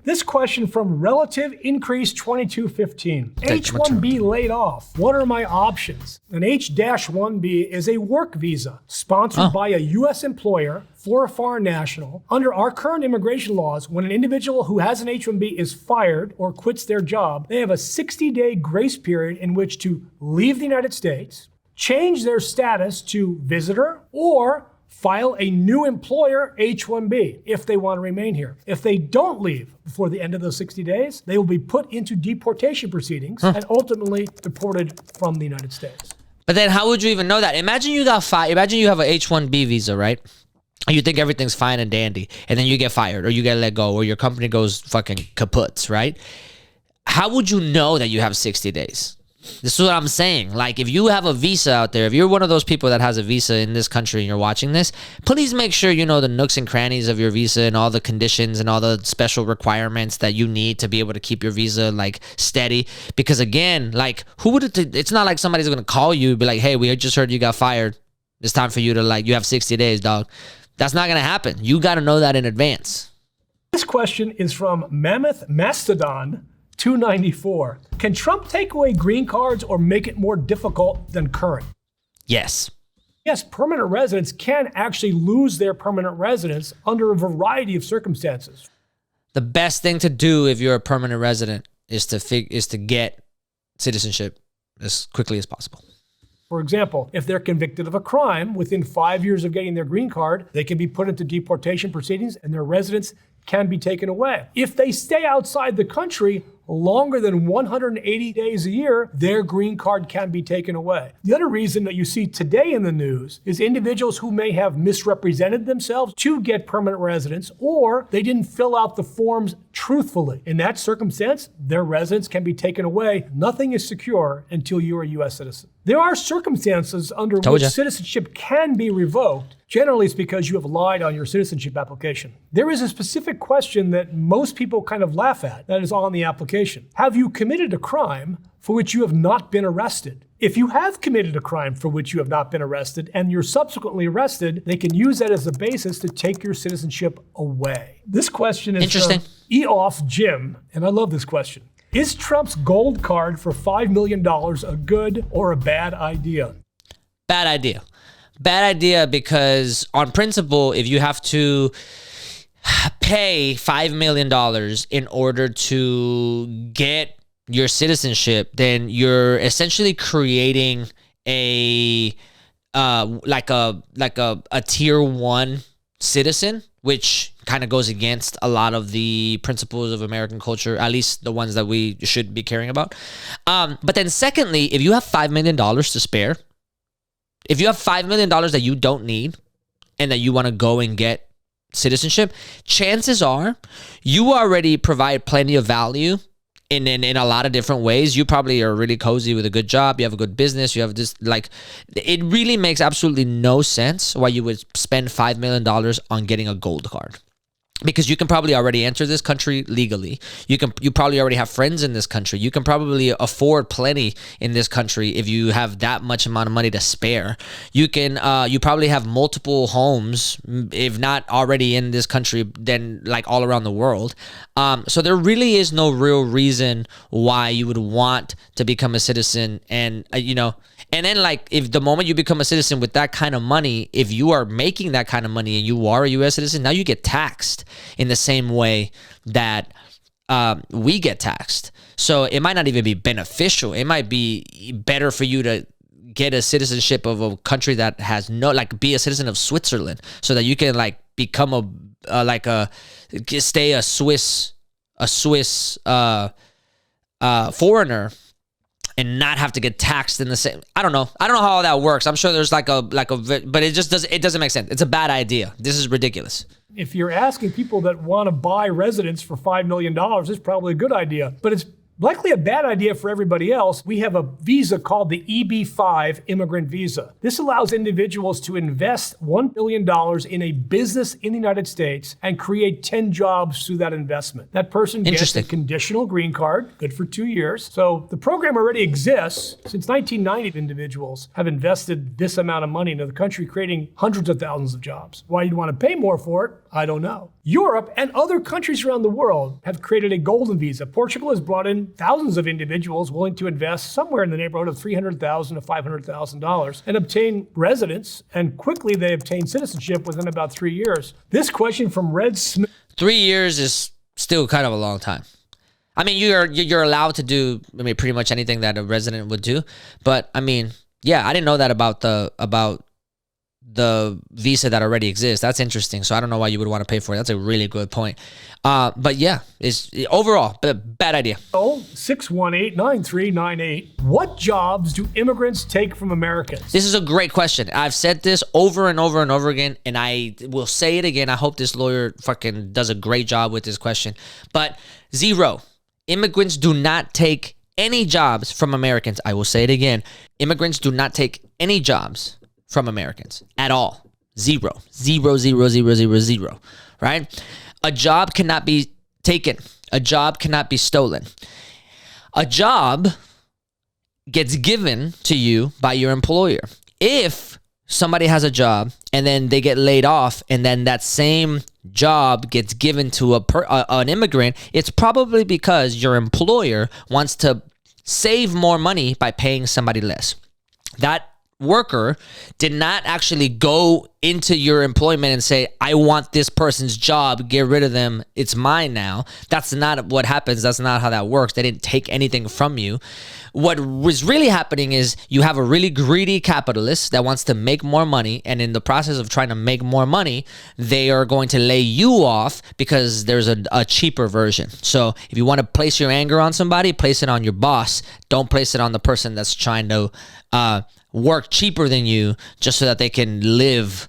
This question from Relative Increase 2215. H-1B laid off. What are my options? An H-1B is a work visa sponsored by a U.S. employer for a foreign national. Under our current immigration laws, when an individual who has an H-1B is fired or quits their job, they have a 60-day grace period in which to leave the United States, change their status to visitor, or file a new employer H-1B if they want to remain here. If they don't leave before the end of those 60 days, they will be put into deportation proceedings and ultimately deported from the United States. But then how would you even know that? Imagine you got fired. Imagine you have an H-1B visa, right? You think everything's fine and dandy, and then you get fired or you get let go or your company goes fucking kaput, right? How would you know that you have 60 days? This is what I'm saying. Like, if you have a visa out there, if you're one of those people that has a visa in this country and you're watching this, please make sure you know the nooks and crannies of your visa and all the conditions and all the special requirements that you need to be able to keep your visa, like, steady. Because, again, like, who would it's not like somebody's going to call you and be like, hey, we just heard you got fired. It's time for you to, like, you have 60 days, dog. That's not going to happen. You got to know that in advance. This question is from Mammoth Mastodon 294. Can Trump take away green cards or make it more difficult than current? Yes. Yes, permanent residents can actually lose their permanent residence under a variety of circumstances. The best thing to do if you're a permanent resident is to get citizenship as quickly as possible. For example, if they're convicted of a crime, within 5 years of getting their green card, they can be put into deportation proceedings and their residence can be taken away. If they stay outside the country longer than 180 days a year, their green card can be taken away. The other reason that you see today in the news is individuals who may have misrepresented themselves to get permanent residence, or they didn't fill out the forms truthfully. In that circumstance, their residence can be taken away. Nothing is secure until you're a U.S. citizen. There are circumstances under which citizenship can be revoked. Generally, it's because you have lied on your citizenship application. There is a specific question that most people kind of laugh at that is on the application. Have you committed a crime for which you have not been arrested? If you have committed a crime for which you have not been arrested and you're subsequently arrested, they can use that as a basis to take your citizenship away. This question is interesting. Eoff Jim, and I love this question. Is Trump's gold card for $5 million a good or a bad idea? Bad idea. Bad idea because on principle, if you have to pay $5 million in order to get your citizenship, then you're essentially creating a tier 1 citizen, which kind of goes against a lot of the principles of American culture, at least the ones that we should be caring about. But then secondly, if you have $5 million to spare, if you have $5 million that you don't need and that you want to go and get citizenship, chances are you already provide plenty of value in a lot of different ways. You probably are really cozy with a good job. You have a good business. You have this, like, it really makes absolutely no sense why you would spend $5 million on getting a gold card. Because you can probably already enter this country legally. You probably already have friends in this country. You can probably afford plenty in this country if you have that much amount of money to spare. You probably have multiple homes, if not already in this country, then like all around the world. So there really is no real reason why you would want to become a citizen. And and then, like, if the moment you become a citizen with that kind of money, if you are making that kind of money and you are a U.S. citizen, now you get taxed in the same way that we get taxed. So it might not even be beneficial. It might be better for you to get a citizenship of a country that has be a citizen of Switzerland, so that you can, like, become stay a Swiss foreigner and not have to get taxed in the same. I don't know how all that works. I'm sure there's but it doesn't make sense. It's a bad idea. This is ridiculous. If you're asking people that want to buy residence for $5 million, it's probably a good idea, but it's likely a bad idea for everybody else. We have a visa called the EB-5 immigrant visa. This allows individuals to invest $1 billion in a business in the United States and create 10 jobs through that investment. That person gets a conditional green card, good for 2 years. So the program already exists. Since 1990, individuals have invested this amount of money into the country, creating hundreds of thousands of jobs. Why you'd want to pay more for it, I don't know. Europe and other countries around the world have created a golden visa. Portugal has brought in thousands of individuals willing to invest somewhere in the neighborhood of $300,000 to $500,000 and obtain residence, and quickly they obtain citizenship within about 3 years. This question from Red Smith. 3 years is still kind of a long time. I mean, you're allowed to do, I mean, pretty much anything that a resident would do. But I mean, yeah, I didn't know that about the visa that already exists. That's interesting. So I don't know why you would want to pay for it. That's a really good point. But yeah, it's overall bad idea. 618-9398. What jobs do immigrants take from Americans? This is a great question. I've said this over and over and over again, and I will say it again. I hope this lawyer fucking does a great job with this question. But 0. Immigrants do not take any jobs from Americans. I will say it again. Immigrants do not take any jobs from Americans at all. 0. 0, 0, 0, 0, 0. Right? A job cannot be taken. A job cannot be stolen. A job gets given to you by your employer. If somebody has a job and then they get laid off and then that same job gets given to an immigrant, it's probably because your employer wants to save more money by paying somebody less. That worker did not actually go into your employment and say, I want this person's job, get rid of them, it's mine now. That's not what happens. That's not how that works. They didn't take anything from you. What was really happening is you have a really greedy capitalist that wants to make more money, and in the process of trying to make more money, they are going to lay you off because there's a cheaper version. So if you want to place your anger on somebody, place it on your boss. Don't place it on the person that's trying to work cheaper than you just so that they can live.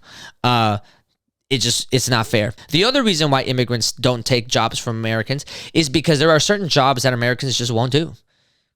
It's not fair. The other reason why immigrants don't take jobs from Americans is because there are certain jobs that Americans just won't do.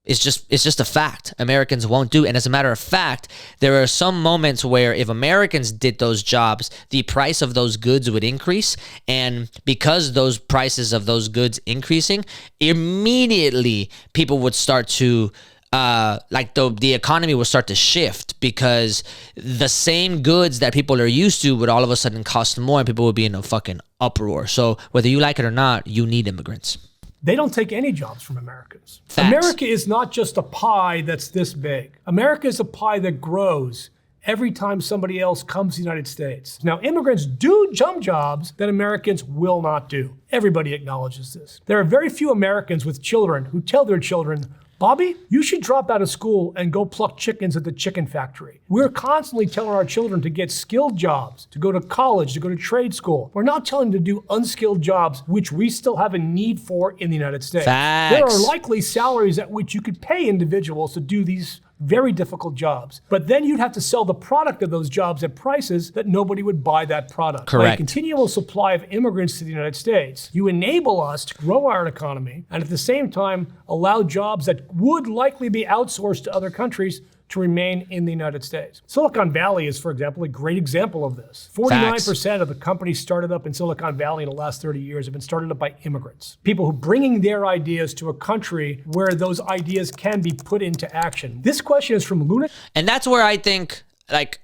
It's just a fact. Americans won't do. And as a matter of fact, there are some moments where if Americans did those jobs, the price of those goods would increase. And because those prices of those goods increasing, immediately people would start to the economy will start to shift, because the same goods that people are used to would all of a sudden cost more and people would be in a fucking uproar. So whether you like it or not, you need immigrants. They don't take any jobs from Americans. Facts. America is not just a pie that's this big. America is a pie that grows every time somebody else comes to the United States. Now, immigrants do some jobs that Americans will not do. Everybody acknowledges this. There are very few Americans with children who tell their children, Bobby, you should drop out of school and go pluck chickens at the chicken factory. We're constantly telling our children to get skilled jobs, to go to college, to go to trade school. We're not telling them to do unskilled jobs, which we still have a need for in the United States. Facts. There are likely salaries at which you could pay individuals to do these very difficult jobs. But then you'd have to sell the product of those jobs at prices that nobody would buy that product. Correct. By a continual supply of immigrants to the United States, you enable us to grow our economy and at the same time allow jobs that would likely be outsourced to other countries to remain in the United States. Silicon Valley is, for example, a great example of this. 49% of the companies started up in Silicon Valley in the last 30 years have been started up by immigrants. People who bringing their ideas to a country where those ideas can be put into action. This question is from Luna. And that's where I think, like,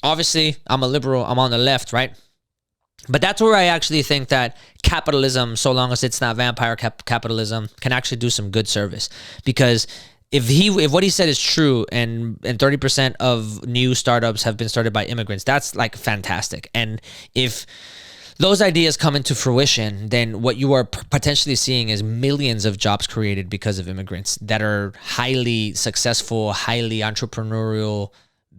obviously I'm a liberal, I'm on the left, right? But that's where I actually think that capitalism, so long as it's not vampire capitalism, can actually do some good service. Because if what he said is true, and 30% of new startups have been started by immigrants, that's like fantastic. And if those ideas come into fruition, then what you are potentially seeing is millions of jobs created because of immigrants that are highly successful, highly entrepreneurial,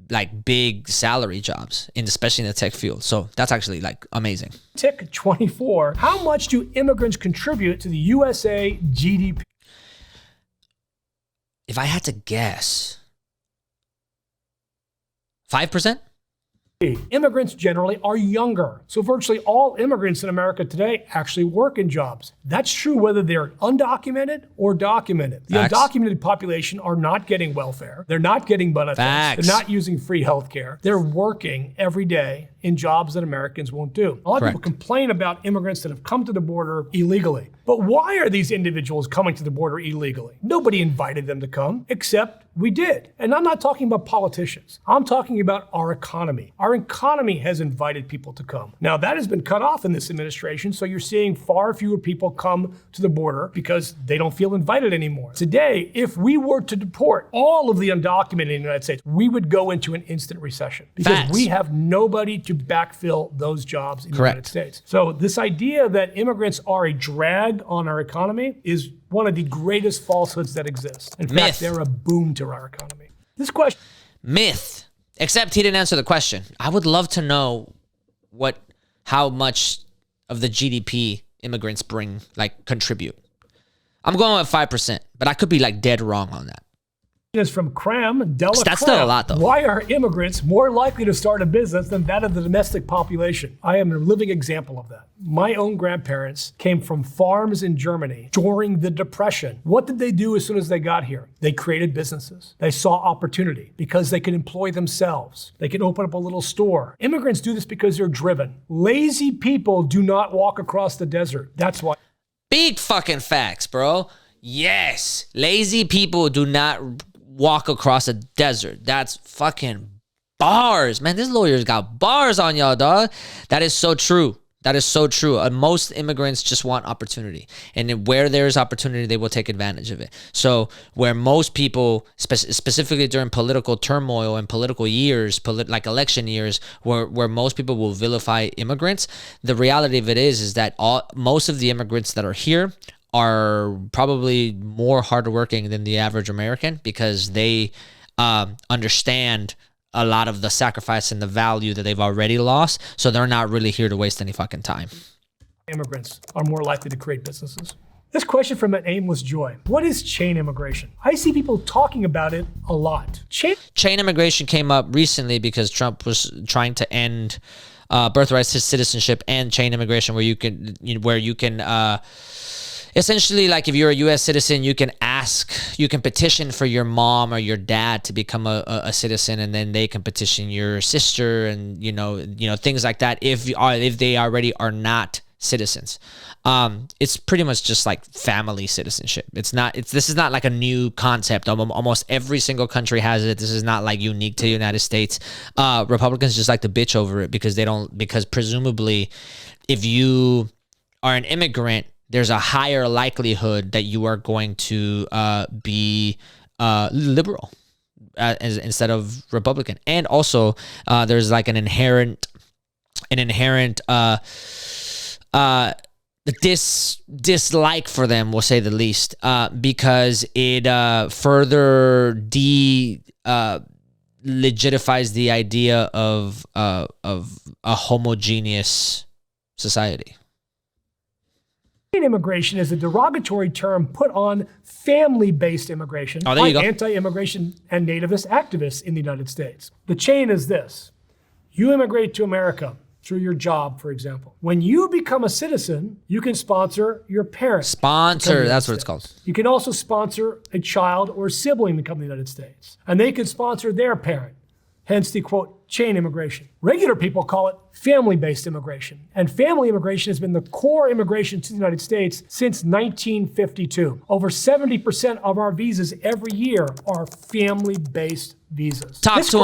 like big salary jobs, especially in the tech field. So that's actually like amazing. Tick 24. How much do immigrants contribute to the USA GDP? If I had to guess, 5%? Immigrants generally are younger. So virtually all immigrants in America today actually work in jobs. That's true whether they're undocumented or documented. The Facts. undocumented population are not getting welfare. They're not getting benefits. Facts. They're not using free health care. They're working every day in jobs that Americans won't do. A lot of Correct. people complain about immigrants that have come to the border illegally. But why are these individuals coming to the border illegally? Nobody invited them to come, except we did. And I'm not talking about politicians. I'm talking about our economy. Our economy has invited people to come. Now, that has been cut off in this administration, so you're seeing far fewer people come to the border because they don't feel invited anymore. Today, if we were to deport all of the undocumented in the United States, we would go into an instant recession because Facts. we have nobody to backfill those jobs in the Correct. United States. So this idea that immigrants are a drag on our economy is one of the greatest falsehoods that exist. In Myth. fact, they're a boom to our economy. This question. Myth. Except he didn't answer the question. I would love to know how much of the GDP immigrants contribute. I'm going with 5%, but I could be dead wrong on that. Is from Cram, Della That's Cram. still a lot, though. Why are immigrants more likely to start a business than that of the domestic population? I am a living example of that. My own grandparents came from farms in Germany during the Depression. What did they do as soon as they got here? They created businesses. They saw opportunity because they could employ themselves. They could open up a little store. Immigrants do this because they're driven. Lazy people do not walk across the desert. That's why. Big fucking facts, bro. Yes. Lazy people do not walk across a desert. That's fucking bars. Man, this lawyer's got bars on y'all, dog. That is so true. That is so true. Most immigrants just want opportunity. And where there's opportunity, they will take advantage of it. So where most people, specifically during political turmoil and political years, like election years, where most people will vilify immigrants, the reality of it is that most of the immigrants that are here are probably more hardworking than the average American because they understand a lot of the sacrifice and the value that they've already lost. So they're not really here to waste any fucking time. Immigrants are more likely to create businesses. This question from an aimless joy. What is chain immigration? I see people talking about it a lot. Chain immigration came up recently because Trump was trying to end birthright citizenship and chain immigration where you can essentially, if you're a U.S. citizen, you can petition for your mom or your dad to become a citizen, and then they can petition your sister and things like that if they already are not citizens. It's pretty much just like family citizenship. This is not like a new concept. Almost every single country has it. This is not unique to the United States. Republicans just like to bitch over it because presumably if you are an immigrant, there's a higher likelihood that you are going to be liberal instead of Republican. And also, there's an inherent dislike for them, we'll say the least, because it further legitifies the idea of a homogeneous society. Immigration is a derogatory term put on family-based immigration by anti-immigration and nativist activists in the United States. The chain is this. You immigrate to America through your job, for example. When you become a citizen, you can sponsor your parents. That's what it's called. You can also sponsor a child or sibling to come to the United States. And they can sponsor their parent. Hence the, quote, chain immigration. Regular people call it family-based immigration. And family immigration has been the core immigration to the United States since 1952. Over 70% of our visas every year are family-based visas. Talk to him,